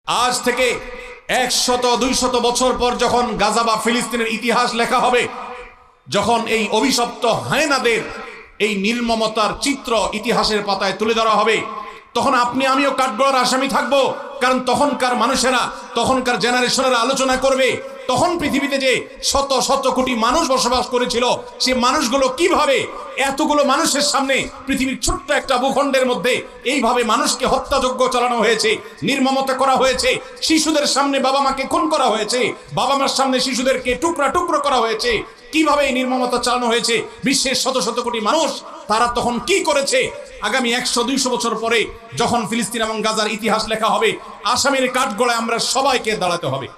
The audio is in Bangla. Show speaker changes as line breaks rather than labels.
আজ থেকে 100-200 বছর পর যখন গাজা বা ফিলিস্তিনের ইতিহাস লেখা হবে, যখন এই অভিশপ্ত হায়নাদের এই নির্মমতার চিত্র ইতিহাসের পাতায় তুলে ধরা হবে, তখন আপনি আমিও কাঠগড়ার আসামি থাকবো। কারণ তখনকার মানুষেরা, তখনকার জেনারেশনেরা আলোচনা করবে তখন পৃথিবীতে যে শত শত কোটি মানুষ বসবাস করেছিল, সে মানুষগুলো কিভাবে এতগুলো মানুষের সামনে পৃথিবীর ছোট্ট একটা ভূখণ্ডের মধ্যে এইভাবে মানুষকে হত্যাযজ্ঞ চালানো হয়েছে, নির্মমতা করা হয়েছে, শিশুদের সামনে বাবা মাকে খুন করা হয়েছে, বাবা মার সামনে শিশুদেরকে টুকরা টুকরো করা হয়েছে, কিভাবে এই নির্মমতা চালানো হয়েছে, বিশ্বের শত শত কোটি মানুষ তারা তখন কি করেছে। আগামী 100-200 বছর পরে যখন ফিলিস্তিন এবং গাজার ইতিহাস লেখা হবে, আসামির কাঠগড়ায় আমরা সবাইকে দাঁড়াতে হবে।